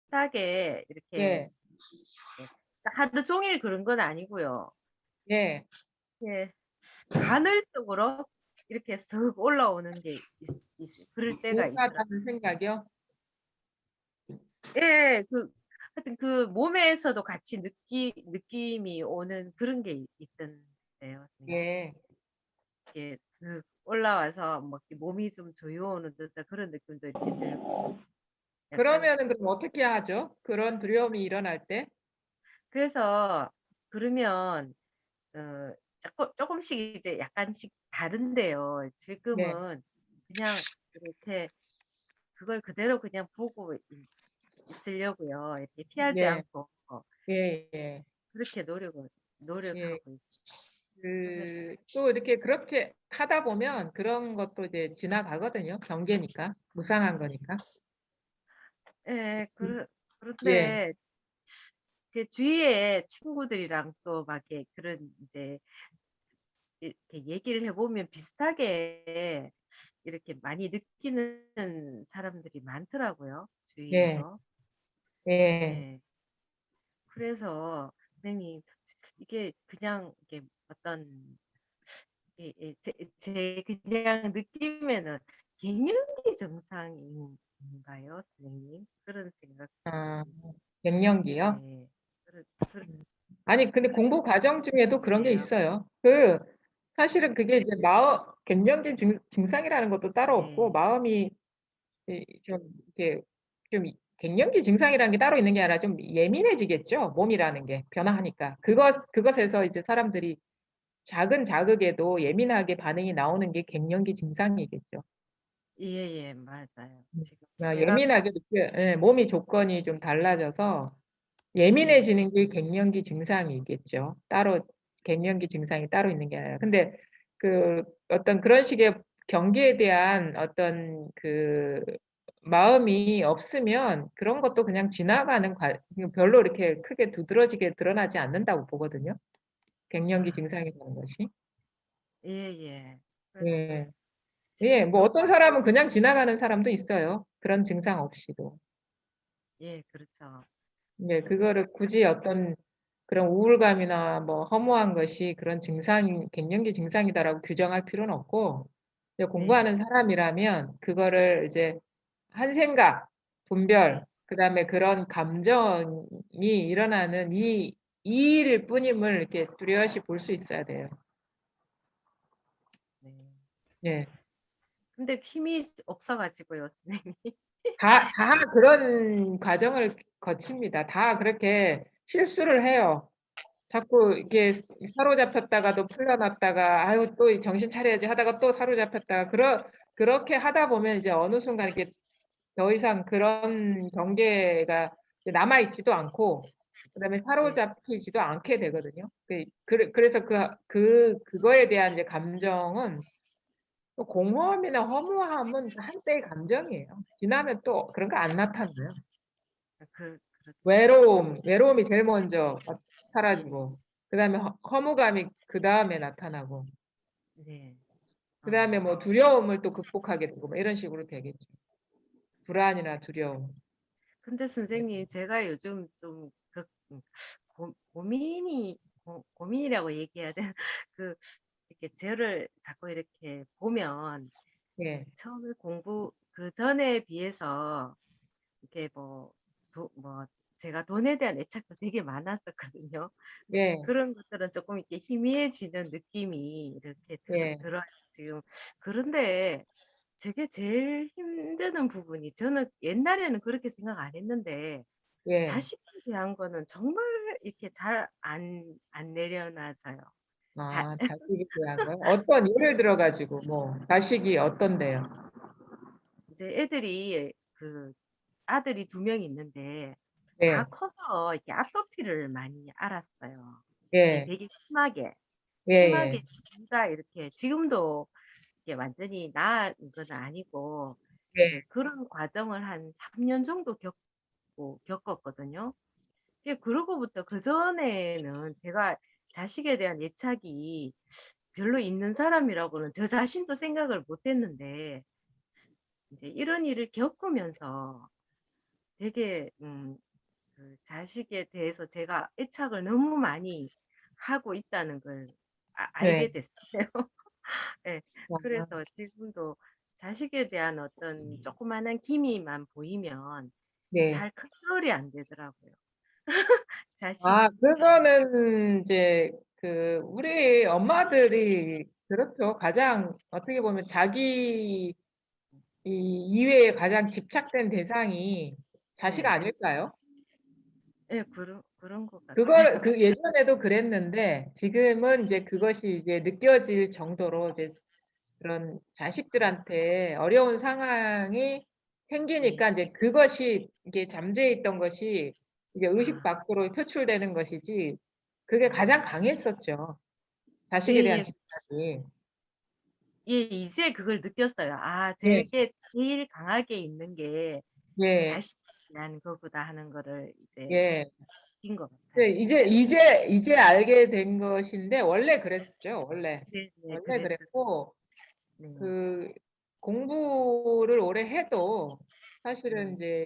비슷하게 이렇게 예. 예 하루 종일 그런 건 아니고요. 예. 예. 간헐적으로 이렇게 쓱 올라오는 게 그럴 때가 있더라고요. 우울하다는 생각이요? 예. 하여튼 그 몸에서도 같이 느낌이 오는 그런 게 있던데요 선생님. 예. 이렇게 쓱 올라와서 뭐 이렇게 몸이 좀 조여오는 듯한 그런 느낌도 이렇게 들고 약간 그러면은 그럼 어떻게 하죠? 그런 두려움이 일어날 때? 그래서 그러면 쪼끔씩 이제 약간씩 다른데요. 네. 지금은 그냥 이렇게 그걸 그대로 그냥 보고 있으려고요. 이렇게 피하지 예. 않고 예예. 그렇게 예. 노력하고 그래서 또 이렇게 그렇게 하다 보면 그런 것도 이제 지나가거든요. 경계니까. 무상한 거니까. 예. 예. 그런데 그 주위에 친구들이랑 또 막 이렇게 그런 인제 이렇게 얘기를 해 보면 비슷하게 이렇게 많이 느끼는 사람들이 많더라고요, 예. 주위에서. 예. 예. 그래서 선생님 이게 그냥 이게 어떤 제 그냥 느낌에는 갱년기 증상인가요, 선생님? 그런 생각 아 갱년기요? 네. 그런 그런 아니 근데 그런 공부 과정 중에도 그런 게 네요. 있어요. 사실은 그게 이제 갱년기 증상이라는 것도 따로 없고 네. 마음이 좀 이렇게 좀 갱년기 증상이라는 게 따로 있는 게 아니라 좀 예민해지겠죠, 몸이라는 게 변화하니까. 그것에서 이제 사람들이 작은 자극에도 예민하게 반응이 나오는 게 갱년기 증상이겠죠. 예예. 맞아요. 음. 지금 제가 예민하게 예 몸이 조건이 좀 달라져서 네. 예민해지는 게 갱년기 증상이겠죠. 따로 갱년기 증상이 따로 있는 게 아니라. 근데 어떤 그런 식의 경계에 대한 어떤 마음이 없으면 그런 것도 그냥 지나가는 별로 이렇게 크게 두드러지게 드러나지 않는다고 보거든요, 갱년기 아 증상이라는 것이. 예예. 그래서 예. 예. 지금 뭐 어떤 사람은 그냥 지나가는 사람도 있어요, 그런 증상 없이도. 예 그렇죠. 예. 그래서 그거를 굳이 어떤 그런 우울감이나 뭐 허무한 것이 그런 갱년기 증상이다라고 규정할 필요는 없고 이제 네. 공부하는 사람이라면 그거를 이제 한 생각, 네. 분별 그다음에 그런 감정이 일어나는 이 일일 뿐임을 이렇게 뚜렷이 볼 수 있어야 돼요. 네. 예. 근데 힘이 없어 가지고요 선생님. 다 그런 과정을 거칩니다. 다 그렇게 실수를 해요. 자꾸 이렇게 사로잡혔다가도 풀려났다가 '아유 또 정신 차려야지.' 하다가 또 사로잡혔다가 그렇게 하다 보면 이제 어느 순간 이렇게 더 이상 그런 경계가 이제 남아 있지도 않고 그다음에 네. 사로잡히지도 않게 되거든요. 그래서 그거에 대한 이제 감정은 또 공허함이나 허무함은 한때의 감정이에요. 지나면 또 그런 거 안 나타나요. 그렇죠. 외로움이 제일 먼저 네. 사라지고 그다음에 허무감이 그다음에 나타나고 네. 그다음에 뭐 두려움을 또 극복하게 되고 뭐 이런 식으로 되겠죠. 불안이나 두려움. 근데 네. 선생님 제가 요즘 좀 고민이라고 얘기해야 되나? 그 이렇게 저를 자꾸 이렇게 보면 예. 처음에 그전에 비해서 이렇게 뭐 제가 돈에 대한 애착도 되게 많았었거든요. 예. 그런 것들은 쪼끔 이렇게 희미해지는 느낌이 이렇게 예. 들어요 지금. 그런데 제게 제일 힘드는 부분이 저는 옛날에는 그렇게 생각 안 했는데 예. 자식에 대한 거는 정말 이렇게 잘 안 내려놔져요. 잘 아 자식에 대한 거요? 어떤 예를 들어 가지고 뭐 자식이 어떤데요? 이제 애들이 아들이 2 명이 있는데 다 예. 커서 이렇게 아토피를 많이 앓았어요. 이게 예. 되게 심하게 예예. 둘 다 이렇게 지금도 이게 완전히 나은 건 아니고 예. 이제 그런 과정을 한 3년 정도 겪었거든요. 그러고부터 그전에는 제가 자식에 대한 애착이 별로 있는 사람이라고는 저 자신도 생각을 못 했는데 이제 이런 일을 겪으면서 되게 그 자식에 대해서 제가 애착을 너무 많이 하고 있다는 걸 알게 네. 됐어요. 예. 아, 그래서 지금도 자식에 대한 어떤 조그마한 기미만 보이면 네. 잘 컨트롤이 안 되더라고요. 자식. 아, 그거는 이제 그 우리 엄마들이 그렇죠. 가장 어떻게 보면 자기 이 이외에 가장 집착된 대상이 자식 네. 아닐까요? 예, 그런 것 같아요. 그걸 그 예전에도 그랬는데 지금은 이제 그것이 이제 느껴질 정도로 이제 그런 자식들한테 어려운 상황이 네. 생기니까 이제 그것이 이게 잠재해 있던 것이 이게 의식 아, 밖으로 표출되는 것이지 그게 가장 아. 강했었죠. 자식에 대한 예예. 집착이. 예, 이제 그걸 느꼈어요. 아, 예, 제게 제일 강하게 있는 게 예, 자식에 대한 거구나 하는 거를 이제 예. 느낀 것 네, 같아요. 이제 알게 된 것인데 원래 그랬죠. 네네. 원래 그랬고 네. 그 공부를 오래 해도 사실은 네. 이제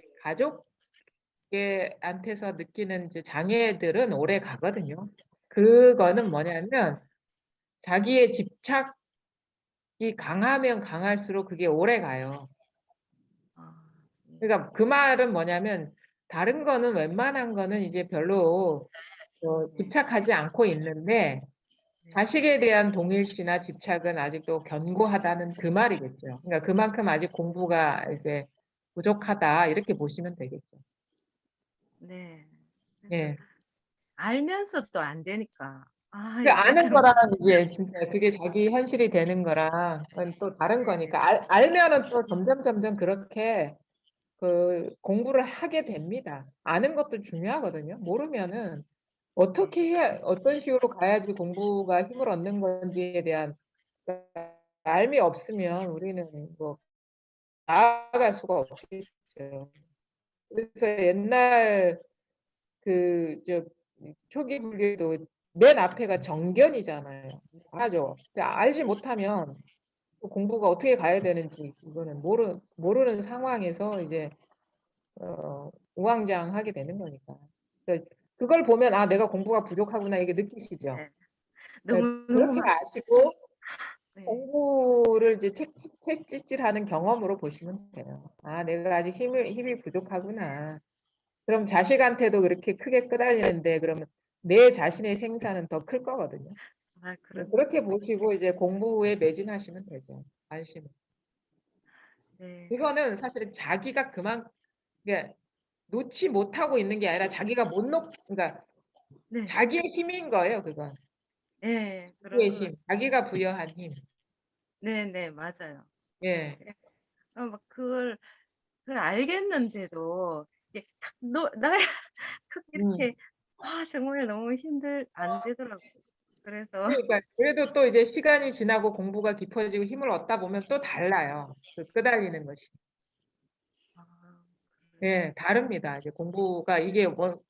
가족한테서 느끼는 이제 장애들은 오래 가거든요. 그거는 뭐냐면 자기의 집착이 강하면 강할수록 그게 오래 가요. 아, 네. 그러니까 그 말은 뭐냐면 다른 거는 웬만한 거는 이제 별로 네. 집착하지 않고 있는데 네. 자식에 대한 동일시나 집착은 아직도 견고하다는 그 말이겠죠. 그러니까 그만큼 아직 공부가 이제 부족하다 이렇게 보시면 되겠죠. 네. 그래서 예. 알면서도 안 되니까. 아, 그 이게 아는 참. 거랑 이제 진짜 그게 자기 현실이 되는 거랑 또 다른 네. 거니까 알면은 또 점점 그렇게 그 공부를 하게 됩니다. 아는 것도 중요하거든요. 모르면은 네. 어떻게 해야 어떤 식으로 가야지 공부가 힘을 얻는 건지에 대한 알미 없으면 우리는 뭐 나아갈 수가 없겠죠. 그래서 옛날 그 초기 분류도 맨 앞에가 정견이잖아요. 알죠. 알지 못하면 또 공부가 어떻게 가야 되는지 이거는 모르는 상황에서 이제 우왕좌왕하게 되는 거니까. 그러니까 그걸 보면 아 내가 공부가 부족하구나 이게 느끼시죠. 네. 그러니까 너무너무 그렇게 아시고 네. 공부를 이제 채찍질하는 경험으로 보시면 돼요. 아 내가 아직 힘이 부족하구나. 그럼 자식한테도 그렇게 크게 끄달리는데 그러면 내 자신의 생사는 더 클 거거든요. 아, 네, 그런 것 그렇게 같아요. 보시고 이제 공부에 매진하시면 되죠. 관심. 네. 그거는 사실은 자기가 그러니까 놓지 못하고 있는 게 아니라 자기가 못 그러니까 네. 자기의 힘인 거예요, 그건. 예. 그런 자기의 것 힘, 같아요. 자기가 부여한 힘. 네네. 맞아요. 예, 예. 막 그걸 알겠는데도 이게 탁 놓 놔야 탁 음. 이렇게 정말 너무 안 되더라고요. 그래서 그러니까 그래도 또 이제 시간이 지나고 공부가 깊어지고 힘을 얻다 보면 또 달라요. 그 끄달리는 것이. 아, 예, 다릅니다. 이제 공부가 이게 뭐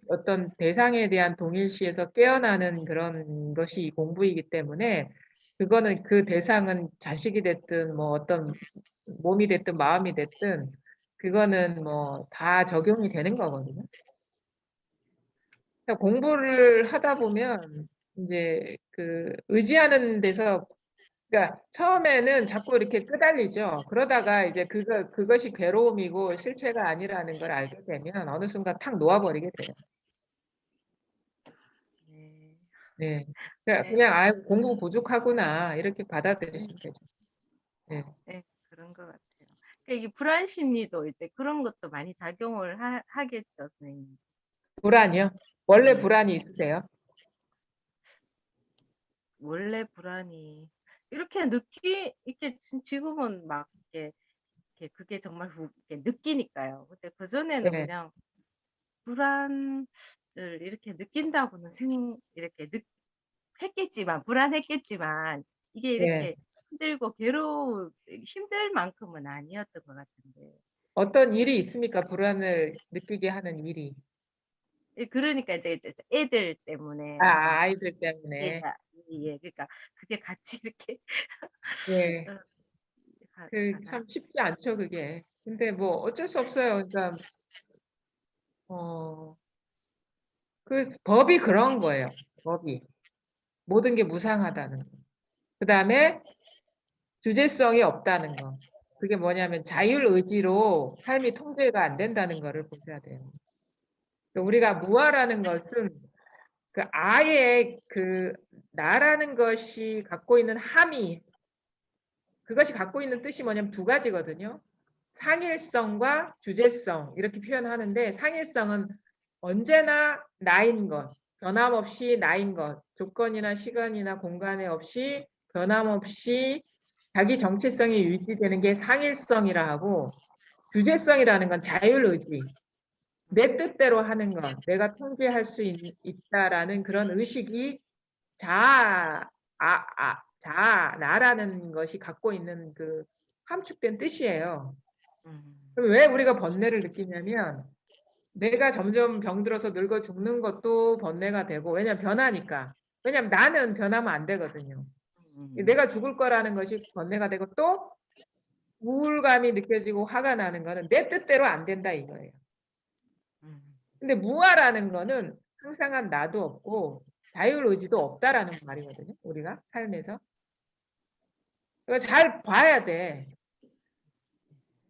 어떤 대상에 대한 동일시에서 깨어나는 그런 것이 이 공부이기 때문에 그거는 그 대상은 자식이 됐든 뭐 어떤 몸이 됐든 마음이 됐든 그거는 뭐 다 적용이 되는 거거든요. 그러니까 공부를 하다 보면 이제 그 의지하는 데서 그러니까 처음에는 자꾸 이렇게 끄달리죠. 그러다가 이제 그것이 괴로움이고 실체가 아니라는 걸 알게 되면 어느 순간 탁 놓아버리게 돼요. 네. 네. 그러니까 네. 그냥 아 공부 부족하구나 이렇게 네. 받아들이시면 되죠. 네. 네. 그런 것 같아요. 그러니까 이게 불안 심리도 이제 그런 것도 많이 작용을 하겠죠, 선생님. 불안이요? 원래 네. 불안이 있으세요? 원래 불안이 이렇게 지금은 막 이렇게 그게 정말 이렇게 느끼니까요. 근데 그전에는 네. 그냥 불안을 이렇게 느낀다고는 이렇게 불안했겠지만 이게 네. 이렇게 힘들고 힘들 만큼은 아니었던 것 같은데. 어떤 일이 있습니까? 불안을 느끼게 하는 일이. 예, 그러니까 이제 애들 때문에 막. 아이들 예, 때문에. 예, 그러니까 그게 같이 이렇게 네. 어, 그 가다. 참 쉽지 않죠, 그게. 근데 뭐 어쩔 수 없어요. 그러니까 그 법이 그런 거예요. 법이. 모든 게 무상하다는 거. 그 다음에 주제성이 없다는 거. 그게 뭐냐면 자율의지로 삶이 통제가 안 된다는 거를 보셔야 돼요. 우리가 무아라는 것은 그 아예 그 나라는 것이 갖고 있는 함의, 그것이 갖고 있는 뜻이 뭐냐면 두 가지거든요. 상일성과 주제성 이렇게 표현하는데, 상일성은 언제나 나인 것, 변함없이 나인 것, 조건이나 시간이나 공간에 없이 변함없이 자기 정체성이 유지되는 게 상일성이라 하고, 주제성이라는 건 자율의지, 내 뜻대로 하는 것, 내가 통제할 수 있다라는 그런 의식이 나라는 것이 갖고 있는 그 함축된 뜻이에요. 그럼 왜 우리가 번뇌를 느끼냐면, 내가 점점 병들어서 늙어 죽는 것도 번뇌가 되고, 왜냐면 변하니까. 왜냐면 나는 변하면 안 되거든요. 내가 죽을 거라는 것이 번뇌가 되고, 또 우울감이 느껴지고 화가 나는 거는 내 뜻대로 안 된다 이거예요. 근데 무아라는 거는 항상한 나도 없고 자율의지도 없다라는 말이거든요. 우리가 삶에서. 이거 잘 봐야 돼.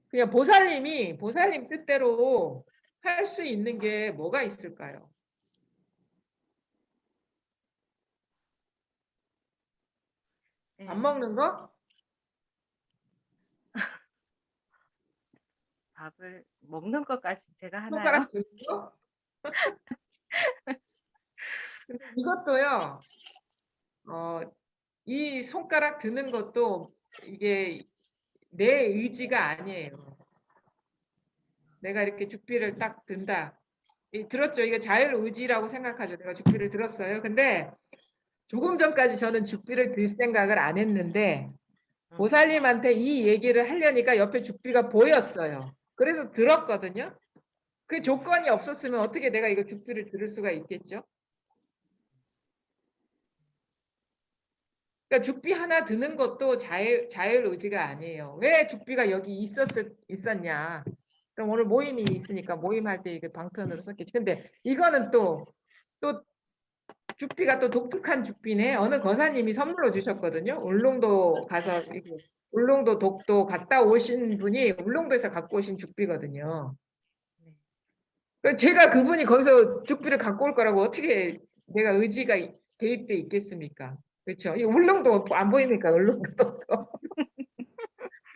그냥 보살님 뜻대로 할 수 있는 게 뭐가 있을까요? 밥 네. 먹는 거? 밥을 먹는 것까지 제가 하나요? 손가락 드는 거? 근데 이것도요. 이 손가락 드는 것도 이게 내 의지가 아니에요. 내가 이렇게 죽비를 딱 든다. 들었죠? 이거 자율의지라고 생각하죠. 내가 죽비를 들었어요. 근데 조금 전까지 저는 죽비를 들 생각을 안 했는데 보살님한테 이 얘기를 하려니까 옆에 죽비가 보였어요. 그래서 들었거든요. 그 조건이 없었으면 어떻게 내가 이거 죽비를 들을 수가 있겠죠? 그러니까 죽비 하나 드는 것도 자율의지가 아니에요. 왜 죽비가 여기 있었냐? 그럼 오늘 모임이 있으니까 모임할 때 이게 방편으로 썼겠지. 근데 이거는 또 죽비가 또 독특한 죽비네. 어느 거사님이 선물로 주셨거든요. 울릉도 가서 울릉도 독도 갔다 오신 분이 울릉도에서 갖고 오신 죽비거든요. 제가 그분이 거기서 죽비를 갖고 올 거라고 어떻게 내가 의지가 대입돼 있겠습니까? 그렇죠. 이 울릉도 안 보입니까? 울릉도.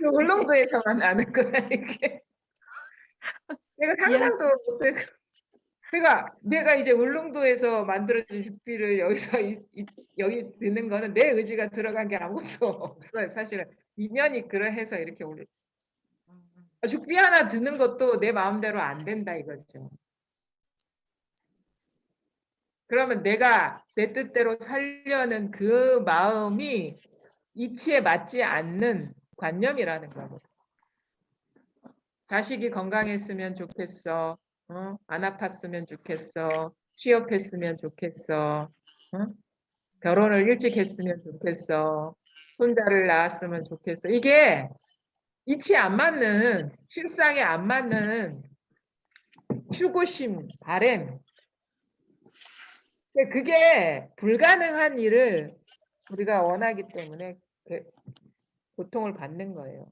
울릉도에서만 아는 거야 이게. 내가 귀한 상상도 못해. 그러니까 내가 이제 울릉도에서 만들어진 죽비를 여기서 여기 드는 거는 내 의지가 들어간 게 아무것도 없어요. 사실은 인연이 그러해서 이렇게 우리 죽비 하나 드는 것도 내 마음대로 안 된다 이거죠. 그러면 내가 내 뜻대로 살려는 그 마음이 이치에 맞지 않는 관념이라는 거고. 자식이 건강했으면 좋겠어. 안 아팠으면 좋겠어. 취업했으면 좋겠어. 결혼을 일찍 했으면 좋겠어. 혼자를 낳았으면 좋겠어. 이게 이치에 안 맞는, 실상에 안 맞는 추구심, 바램. 그게 불가능한 일을 우리가 원하기 때문에 고통을 받는 거예요.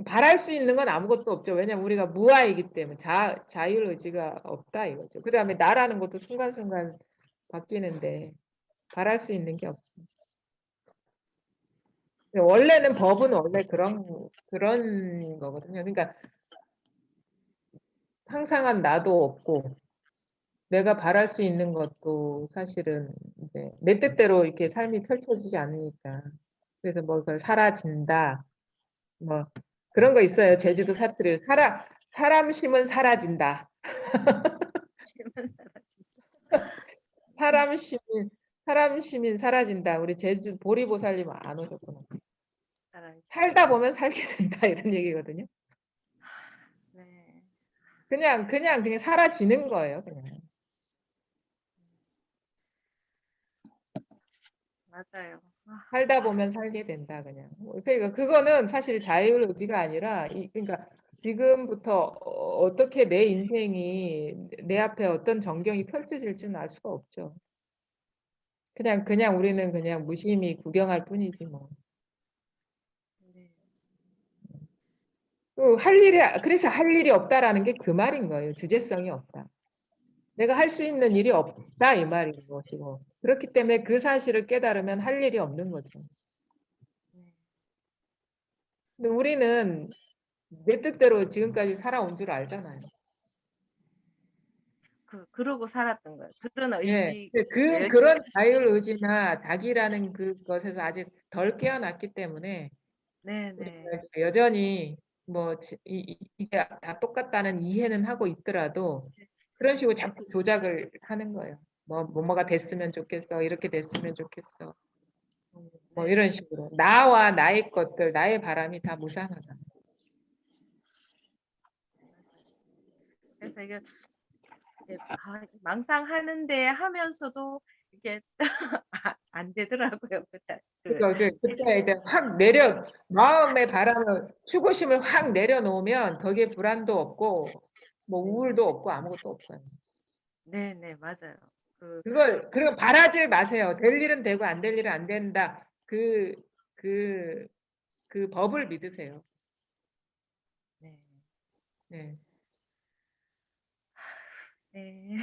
바랄 수 있는 건 아무것도 없죠. 왜냐하면 우리가 무아이기 때문에 자율의지가 없다 이거죠. 그 다음에 나라는 것도 순간순간 바뀌는데 바랄 수 있는 게 없죠. 원래는 법은 원래 그런 거거든요. 그러니까 항상한 나도 없고 내가 바랄 수 있는 것도 사실은 이제 내 뜻대로 이렇게 삶이 펼쳐지지 않으니까. 그래서 뭐 그걸 사라진다. 뭐 그런 거 있어요. 제주도 사투리 사람 심은 사라진다. 질문 잘하시. 사람 시민 사라진다. 우리 제주 보리보살님 안 오셨구나. 살다 보면 살게 된다 이런 얘기거든요. 네. 그냥 사라지는 거예요. 그냥. 맞아요. 살다 보면 살게 된다 그냥. 그러니까 그거는 사실 자율의지가 아니라 그러니까 지금부터 어떻게 내 인생이 내 앞에 어떤 전경이 펼쳐질지는 알 수가 없죠. 그냥 우리는 그냥 무심히 구경할 뿐이지 뭐. 네. 그래서 할 일이 없다라는 게 그 말인 거예요. 주제성이 없다. 내가 할 수 있는 일이 없다 이 말인 것이고. 그렇기 때문에 그 사실을 깨달으면 할 일이 없는 거죠. 네. 근데 우리는 내 뜻대로 지금까지 살아온 줄 알잖아요. 그러고 살았던 거예요. 그런 예. 의지, 열정. 그런 자율 의지나 자기라는 그것에서 아직 덜 깨어났기 때문에 네네. 우리가 이제 여전히 뭐 이게 다 똑같다는 이해는 하고 있더라도 그런 식으로 자꾸 조작을 하는 거예요. 뭐가 됐으면 좋겠어. 이렇게 됐으면 좋겠어. 뭐 네. 이런 식으로. 나와 나의 것들, 나의 바람이 다 무상하다. 그래서 이게 망상하는데 하면서도 이게 안 되더라고요. 그러니까 그때 이제 확 마음의 바람을, 수고심을 확 내려놓으면 거기에 불안도 없고, 뭐 네. 우울도 없고 아무것도 없어요. 네네, 맞아요. 그리고 바라지 마세요. 될 일은 되고 안 될 일은 안 된다. 그 법을 믿으세요. 네. 네. 네.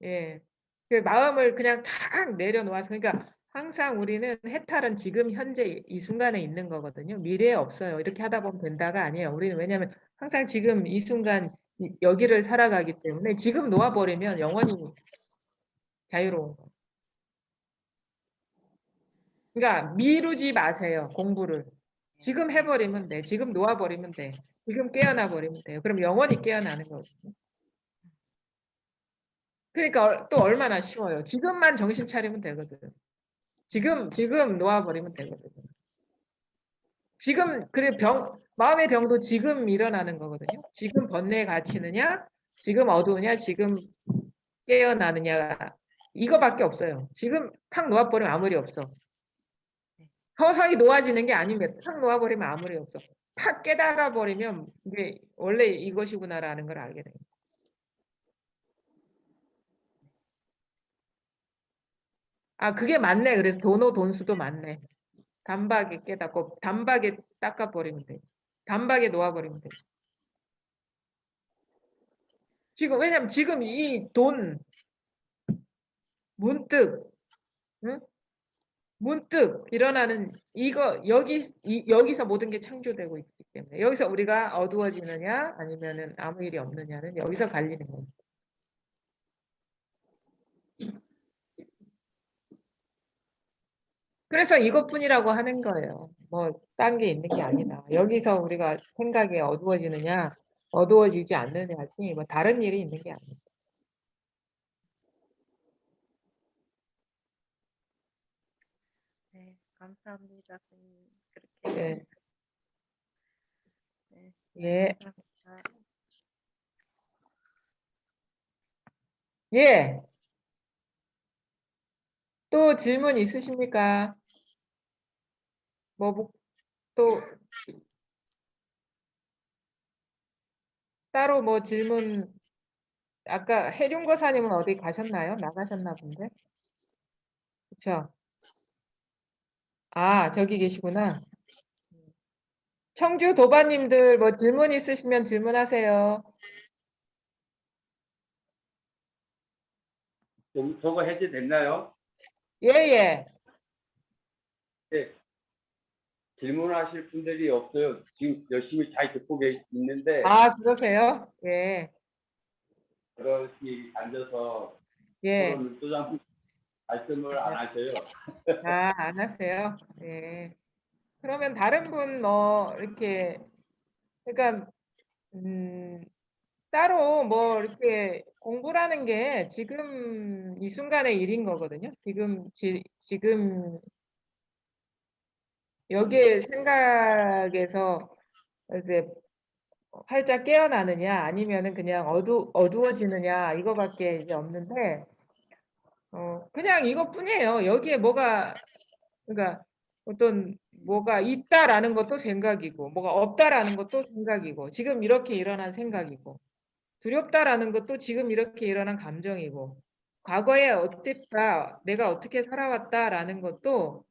예. 그 마음을 그냥 탁 내려놓아서, 그러니까 항상 우리는 해탈은 지금 현재 이 순간에 있는 거거든요. 미래에 없어요. 이렇게 하다 보면 된다가 아니에요. 우리는 왜냐하면 항상 지금 이 순간 여기를 살아가기 때문에 지금 놓아버리면 영원히 자유로운 거예요. 그러니까 미루지 마세요. 공부를. 지금 해버리면 돼. 지금 놓아버리면 돼. 지금 깨어나 버리면 돼요. 그럼 영원히 깨어나는 거거든요. 그러니까 또 얼마나 쉬워요. 지금만 정신 차리면 되거든. 지금 놓아버리면 되거든. 지금 마음의 병도 지금 일어나는 거거든요. 지금 번뇌에 갇히느냐, 지금 어두우냐, 지금 깨어나느냐, 이거밖에 없어요. 지금 탁 놓아버리면 아무 리 없어. 서서히 놓아지는 게 아닙니다. 탁 놓아버리면 아무 리 없어. 탁 깨달아 버리면 이게 원래 이것이구나라는 걸 알게 돼요. 아, 그게 맞네. 그래서 돈수도 맞네. 단박에 깨닫고 단박에 닦아버리면 되지. 단박에 놓아버리면 되지. 왜냐면 지금 이 돈 문득, 응? 문득 일어나는 여기서 모든 게 창조되고 있기 때문에, 여기서 우리가 어두워지느냐 아니면은 아무 일이 없느냐는 여기서 갈리는 겁니다. 그래서 이것뿐이라고 하는 거예요. 뭐 딴 게 있는 게 아니다. 여기서 우리가 생각이 어두워지느냐 어두워지지 않느냐지 뭐 다른 일이 있는 게 아니다. 네, 감사합니다, 선생님. 그렇게. 네. 네, 예. 감사합니다. 예. 또 질문 있으십니까? 또 따로 뭐 질문, 아까 해룡거사님은 어디 가셨나요? 나가셨나 본데. 그쵸? 아, 저기 계시구나. 청주 도반님들 뭐 질문 있으시면 질문하세요. 저거 해제됐나요? 예, 예. 네, 질문하실 분들이 없어요. 지금 열심히 잘 듣고 있는데 아, 그러세요? 예. 그렇게 앉아서 예. 서로 눈도장 말씀을 안 하셔요. 아, 안 하세요? 예. 그러면 다른 분 뭐 이렇게, 그러니까 따로 뭐 이렇게 공부라는 게 지금 이 순간의 일인 거거든요. 지금 여기에 생각에서 이제 활짝 깨어나느냐 아니면은 그냥 어두워지느냐 이거밖에 이제 없는데, 그냥 이것뿐이에요. 여기에 뭐가, 그러니까 어떤 뭐가 있다라는 것도 생각이고 뭐가 없다라는 것도 생각이고 지금 이렇게 일어난 생각이고 두렵다라는 것도 지금 이렇게 일어난 감정이고 과거에 어땠다 내가 어떻게 살아왔다라는 것도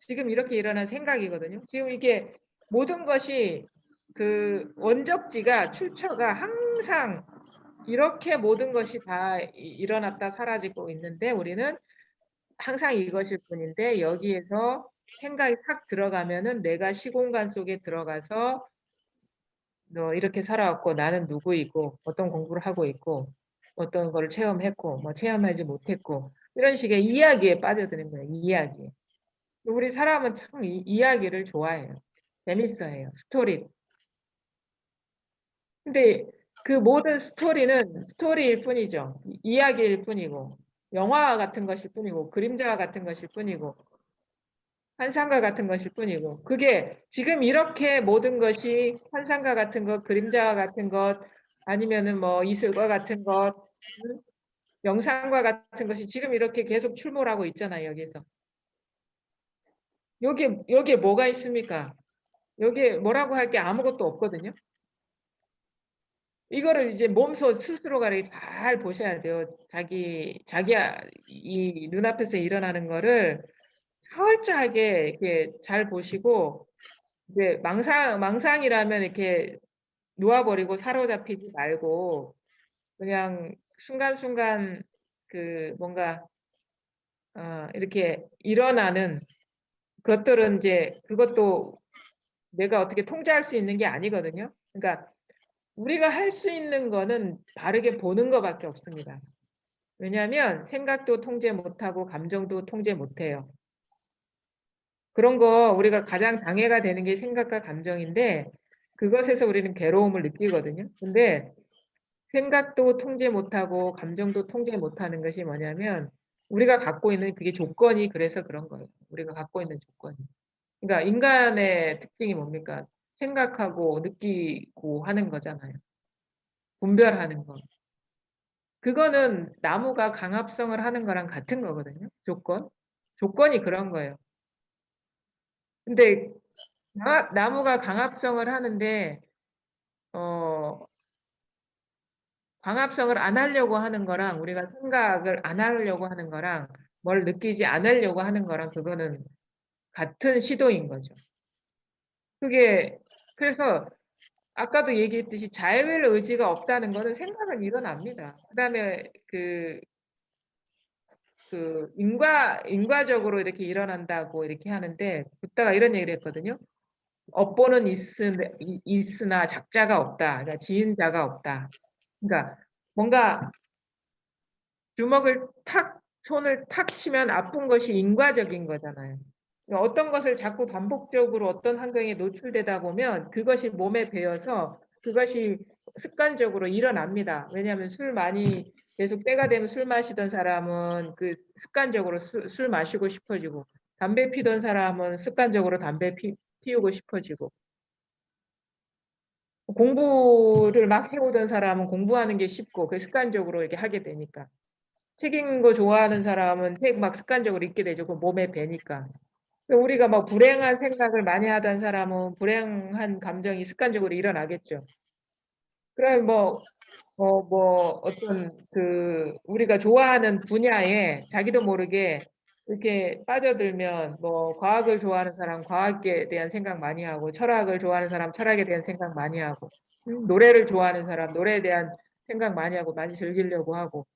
지금 이렇게 일어난 생각이거든요. 지금 이게 모든 것이 그 원적지가 출처가 항상 이렇게 모든 것이 다 일어났다 사라지고 있는데 우리는 항상 이것일 뿐인데 여기에서 생각이 싹 들어가면은 내가 시공간 속에 들어가서 너 이렇게 살아왔고 나는 누구이고 어떤 공부를 하고 있고 어떤 거를 체험했고 뭐 체험하지 못했고 이런 식의 이야기에 빠져드는 거예요. 이야기. 우리 사람은 참 이야기를 좋아해요. 재밌어해요. 스토리. 근데 그 모든 스토리는 스토리일 뿐이죠. 이야기일 뿐이고 영화 같은 것일 뿐이고 그림자 같은 것일 뿐이고 환상과 같은 것일 뿐이고 그게 지금 이렇게 모든 것이 환상과 같은 것, 그림자와 같은 것 아니면은 뭐 이슬과 같은 것, 영상과 같은 것이 지금 이렇게 계속 출몰하고 있잖아요. 여기서. 여기에 뭐가 있습니까? 여기에 뭐라고 할 게 아무것도 없거든요. 이거를 이제 몸소 스스로가 이렇게 잘 보셔야 돼요. 자기 이 눈앞에서 일어나는 거를 철저하게 이렇게 잘 보시고 이제 망상이라면 이렇게 놓아버리고 사로잡히지 말고 그냥 순간순간 그 뭔가 이렇게 일어나는 것들은 이제 그것도 내가 어떻게 통제할 수 있는 게 아니거든요. 그러니까 우리가 할 수 있는 거는 바르게 보는 것밖에 없습니다. 왜냐하면 생각도 통제 못하고 감정도 통제 못해요. 그런 거 우리가 가장 장애가 되는 게 생각과 감정인데 그것에서 우리는 괴로움을 느끼거든요. 근데 생각도 통제 못하고 감정도 통제 못하는 것이 뭐냐면 우리가 갖고 있는 그게 조건이 그래서 그런 거예요. 우리가 갖고 있는 조건이. 그러니까 인간의 특징이 뭡니까? 생각하고 느끼고 하는 거잖아요. 분별하는 거. 그거는 나무가 강압성을 하는 거랑 같은 거거든요. 조건. 조건이 그런 거예요. 근데 나무가 강압성을 하는데 광합성을 안 하려고 하는 거랑 우리가 생각을 안 하려고 하는 거랑 뭘 느끼지 않으려고 하는 거랑 그거는 같은 시도인 거죠. 그게 그래서 아까도 얘기했듯이 자율 의지가 없다는 거는 생각은 일어납니다. 그다음에 인과적으로 이렇게 일어난다고 이렇게 하는데 붓다가 이런 얘기를 했거든요. 업보는 있으나 작자가 없다. 그러니까 지은자가 없다. 그러니까 뭔가 손을 탁 치면 아픈 것이 인과적인 거잖아요. 그러니까 어떤 것을 자꾸 반복적으로 어떤 환경에 노출되다 보면 그것이 몸에 배어서 그것이 습관적으로 일어납니다. 왜냐하면 계속 때가 되면 술 마시던 사람은 그 습관적으로 술 마시고 싶어지고 담배 피던 사람은 습관적으로 담배 피우고 싶어지고 공부를 막 해오던 사람은 공부하는 게 쉽고 그 습관적으로 이렇게 하게 되니까 책 읽는 거 좋아하는 사람은 책 막 습관적으로 읽게 되죠. 그 몸에 배니까. 우리가 막 불행한 생각을 많이 하던 사람은 불행한 감정이 습관적으로 일어나겠죠. 그럼 어떤 우리가 좋아하는 분야에 자기도 모르게 이렇게 빠져들면 과학을 좋아하는 사람 과학에 대한 생각 많이 하고 철학을 좋아하는 사람 철학에 대한 생각 많이 하고 노래를 좋아하는 사람 노래에 대한 생각 많이 하고 많이 즐기려고 하고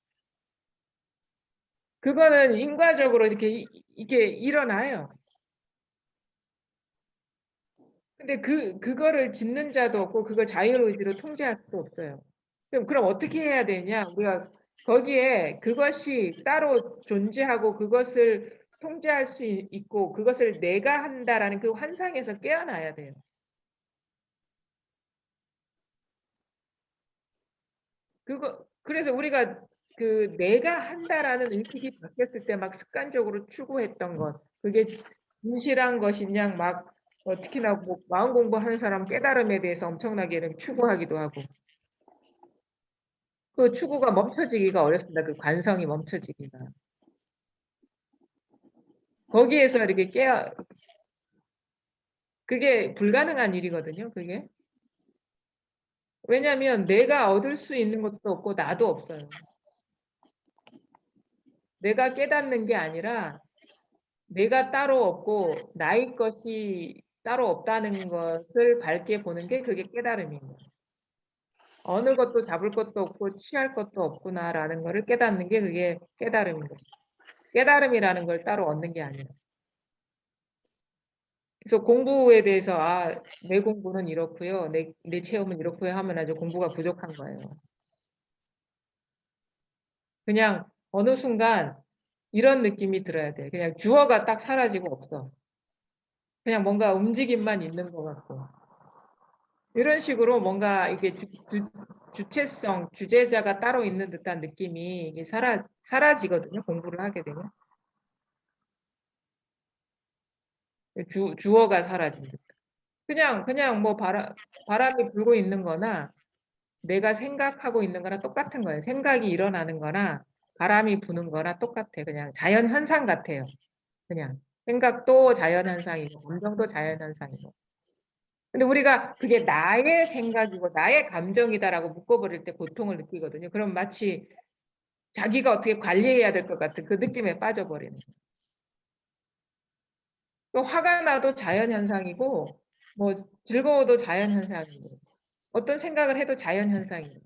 그거는 인과적으로 이게 일어나요. 근데 그거를 짓는 자도 없고 그걸 자율의지로 통제할 수도 없어요. 그럼 어떻게 해야 되냐? 우리가 거기에 그것이 따로 존재하고 그것을 통제할 수 있고 그것을 내가 한다라는 그 환상에서 깨어나야 돼요. 그래서 우리가 내가 한다라는 의식이 바뀌었을 때 막 습관적으로 추구했던 것, 그게 진실한 것이냐 막 특히나 마음 공부하는 사람 깨달음에 대해서 엄청나게 이렇게 추구하기도 하고 그 추구가 멈춰지기가 어렵습니다. 그 관성이 멈춰지기가 거기에서 이렇게 그게 불가능한 일이거든요. 그게. 왜냐하면 내가 얻을 수 있는 것도 없고 나도 없어요. 내가 깨닫는 게 아니라 내가 따로 없고 나의 것이 따로 없다는 것을 밝게 보는 게 그게 깨달음이에요. 어느 것도 잡을 것도 없고 취할 것도 없구나라는 것을 깨닫는 게 그게 깨달음인 거죠. 깨달음이라는 걸 따로 얻는 게 아니라. 그래서 공부에 대해서 내 공부는 이렇고요. 내 체험은 이렇고요 하면 아주 공부가 부족한 거예요. 그냥 어느 순간 이런 느낌이 들어야 돼요. 그냥 주어가 딱 사라지고 없어. 그냥 뭔가 움직임만 있는 것 같고. 이런 식으로 뭔가 이게 주체성, 주제자가 따로 있는 듯한 느낌이 이게 사라지거든요. 공부를 하게 되면. 주어가 사라진 듯. 그냥 뭐 바람이 불고 있는 거나 내가 생각하고 있는 거나 똑같은 거예요. 생각이 일어나는 거나 바람이 부는 거나 똑같아. 그냥 자연 현상 같아요. 그냥 생각도 자연 현상이고 감정도 자연 현상이고. 근데 우리가 그게 나의 생각이고 나의 감정이다라고 묶어버릴 때 고통을 느끼거든요. 그럼 마치 자기가 어떻게 관리해야 될 것 같은 그 느낌에 빠져버리는 거예요. 또 화가 나도 자연 현상이고 뭐 즐거워도 자연 현상이고 어떤 생각을 해도 자연 현상이에요.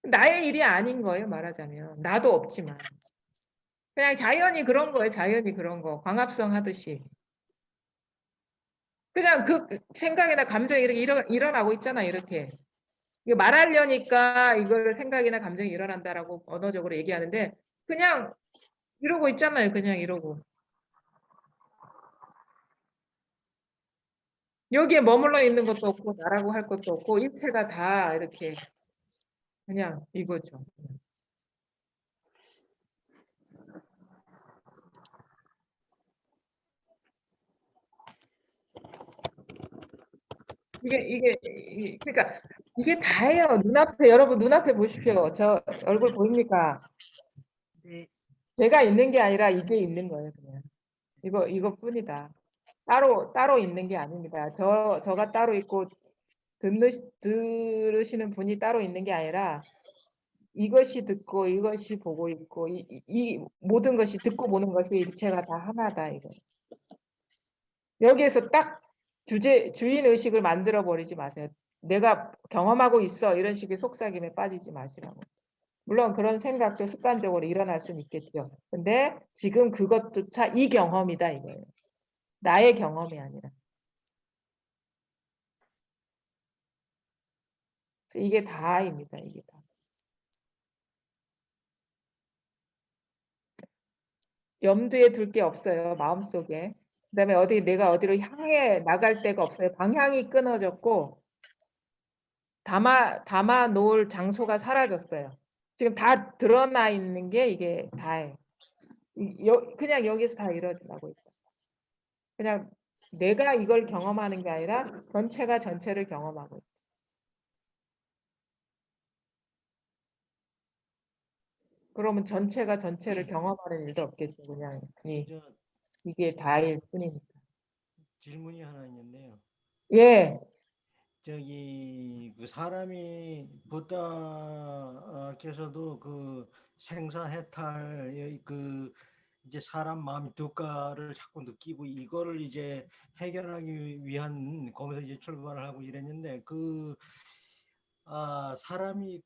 나의 일이 아닌 거예요. 말하자면 나도 없지만 그냥 자연이 그런 거예요. 자연이 그런 거 광합성 하듯이 그냥 그 생각이나 감정이 이렇게 일어나고 있잖아. 이렇게 이거 말하려니까 이걸 생각이나 감정이 일어난다라고 언어적으로 얘기하는데 그냥 이러고 있잖아요. 그냥 이러고 여기에 머물러 있는 것도 없고 나라고 할 것도 없고 일체가 다 이렇게 그냥 이거죠. 그러니까 이게 다예요. 눈앞에 여러분 눈앞에 보십시오. 저 얼굴 보입니까? 네. 제가 있는 게 아니라 이게 있는 거예요. 그냥 이것뿐이다. 따로 있는 게 아닙니다. 저가 따로 있고 들으시는 분이 따로 있는 게 아니라 이것이 듣고 이것이 보고 있고 이 모든 것이 듣고 보는 것이 일체가 다 하나다 이거. 여기에서 딱 주인 의식을 만들어 버리지 마세요. 내가 경험하고 있어 이런 식의 속삭임에 빠지지 마시라고. 물론 그런 생각도 습관적으로 일어날 수는 있겠죠. 근데 지금 그것조차 이 경험이다 이거예요. 나의 경험이 아니라. 그래서 이게 다입니다. 이게 다. 염두에 둘 게 없어요. 마음속에. 그다음에 내가 어디로 향해 나갈 데가 없어요. 방향이 끊어졌고 담아 놓을 장소가 사라졌어요. 지금 다 드러나 있는 게 이게 다예요. 그냥 여기서 다 이루어지고 있다. 그냥 내가 이걸 경험하는 게 아니라 전체가 전체를 경험하고 있다. 그러면 전체가 전체를 경험하는 일도 없겠죠. 그냥 이게 다일 뿐이니까. 질문이 하나 있는데요. 예. 그 사람이 부다께서도 그 생사해탈 이제 사람 마음 두가를 자꾸 느끼고 이거를 이제 해결하기 위한 거기서 이제 출발을 하고 이랬는데 사람이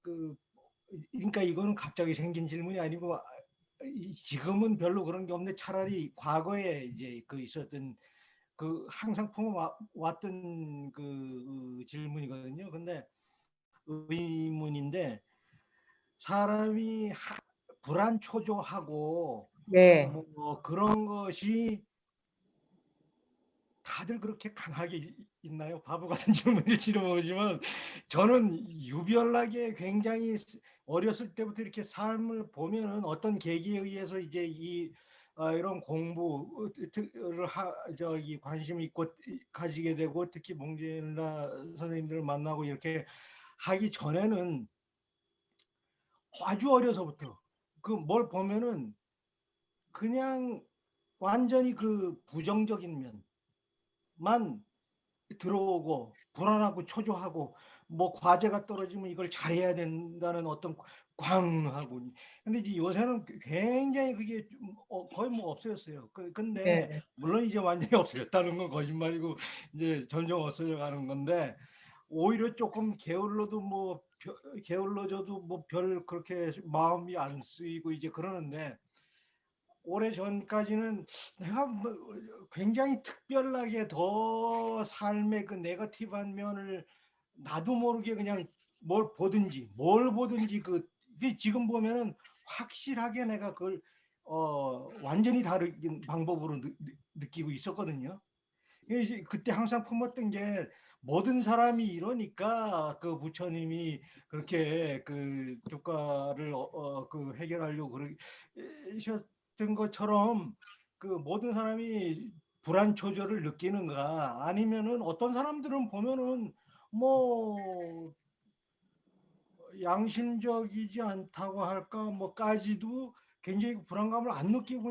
그러니까 이거는 갑자기 생긴 질문이 아니고 지금은 별로 그런 게 없는데 차라리 과거에 이제 있었던 항상 품어왔던 질문이거든요. 근데 의문인데 사람이 불안초조하고 네. 뭐 그런 것이 다들 그렇게 강하게 있나요? 바보 같은 질문일지도 모르지만 저는 유별나게 굉장히 어렸을 때부터 이렇게 삶을 보면은 어떤 계기에 의해서 이제 이런 공부를 관심 있고 가지게 되고 특히 몽젤라 선생님들을 만나고 이렇게 하기 전에는 아주 어려서부터 뭘 보면은 그냥 완전히 그 부정적인 면만 들어오고 불안하고 초조하고 뭐 과제가 떨어지면 이걸 잘해야 된다는 어떤 광하고. 근데 이제 요새는 굉장히 그게 거의 뭐 없어졌어요. 근데 네. 물론 이제 완전히 없어졌다는 건 거짓말이고 이제 점점 없어져 가는 건데, 오히려 조금 게을러도 뭐 게을러져도 뭐 별 그렇게 마음이 안 쓰이고 이제 그러는데, 오래 전까지는 내가 뭐 굉장히 특별하게 더 삶의 그 네거티브한 면을 나도 모르게 그냥 뭘 보든지 그게 지금 보면은 확실하게 내가 그걸 완전히 다른 방법으로 느끼고 있었거든요. 이제 그때 항상 품었던 게, 모든 사람이 이러니까 그 부처님이 그렇게 그 두과를 그 해결하려고 그러셨던 것처럼, 그 모든 사람이 불안 초조를 느끼는가, 아니면은 어떤 사람들은 보면은 뭐 양심적이지 않다고 할까 뭐까지도 굉장히 불안감을 안 느끼고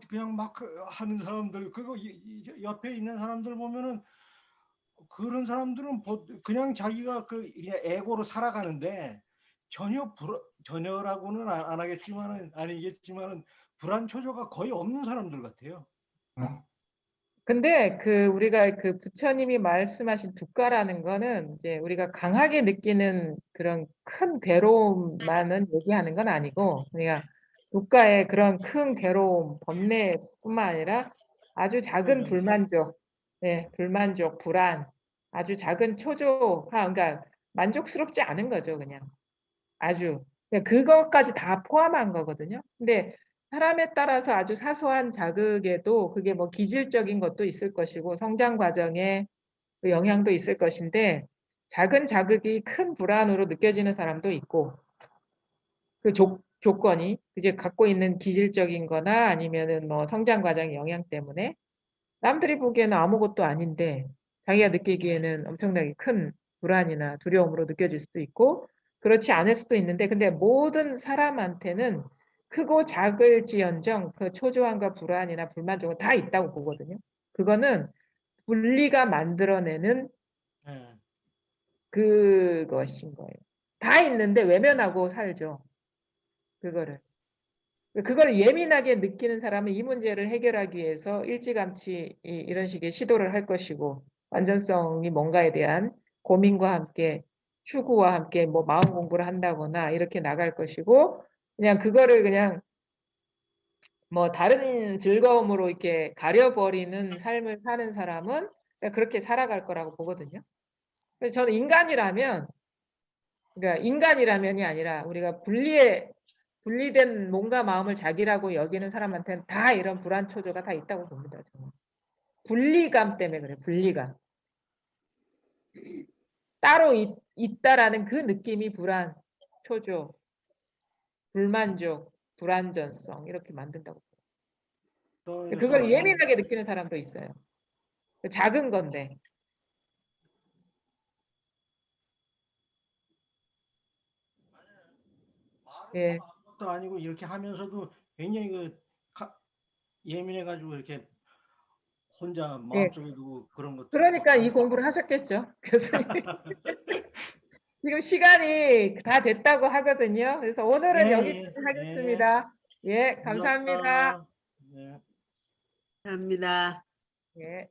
그냥 막 하는 사람들, 그리고 옆에 있는 사람들 보면은 그런 사람들은 그냥 자기가 그 에고로 살아가는데, 전혀라고는 안 하겠지만은 아니겠지만은 불안 초조가 거의 없는 사람들 같아요. 근데 그 우리가 그 부처님이 말씀하신 두과라는 거는 이제 우리가 강하게 느끼는 그런 큰 괴로움만은 얘기하는 건 아니고, 그러니까 두과의 그런 큰 괴로움, 번뇌뿐만 아니라 아주 작은 불만족, 네, 불만족, 불안, 아주 작은 초조함, 그러니까 만족스럽지 않은 거죠, 그냥. 아주. 그러니까 그것까지 다 포함한 거거든요. 근데 사람에 따라서 아주 사소한 자극에도 그게 뭐 기질적인 것도 있을 것이고 성장 과정에 그 영향도 있을 것인데, 작은 자극이 큰 불안으로 느껴지는 사람도 있고, 그 조건이 이제 갖고 있는 기질적인 거나 아니면은 뭐 성장 과정의 영향 때문에 남들이 보기에는 아무것도 아닌데 자기가 느끼기에는 엄청나게 큰 불안이나 두려움으로 느껴질 수도 있고, 그렇지 않을 수도 있는데, 근데 모든 사람한테는 크고 작을지언정 그 초조함과 불안이나 불만족은 다 있다고 보거든요. 그거는 분리가 만들어내는 예. 그것인 거예요. 다 있는데 외면하고 살죠. 그걸 예민하게 느끼는 사람은 이 문제를 해결하기 위해서 일찌감치 이런 식의 시도를 할 것이고, 완전성이 뭔가에 대한 고민과 함께 추구와 함께 뭐 마음 공부를 한다거나 이렇게 나갈 것이고, 그냥 그거를 그냥 뭐 다른 즐거움으로 이렇게 가려버리는 삶을 사는 사람은 그냥 그렇게 살아갈 거라고 보거든요. 그래서 저는 인간이라면, 그러니까 인간이라면이 아니라 우리가 분리된 몸과 마음을 자기라고 여기는 사람한테는 다 이런 불안 초조가 다 있다고 봅니다. 저는. 분리감 때문에 그래요. 분리감. 따로 있다라는 그 느낌이 불안, 초조, 불만족, 불안전성 이렇게 만든다고. 그걸 예민하게 느끼는 사람도 있어요. 작은 건데. 예. 것도 아니고 이렇게 하면서도 굉장히 예민해가지고 이렇게 혼자 예. 마음속에 두고 그런 것도 그러니까 이 공부를 하셨겠죠, 교수님. 지금 시간이 다 됐다고 하거든요. 그래서 오늘은 여기까지 하겠습니다. 예, 감사합니다. 네. 감사합니다. 예.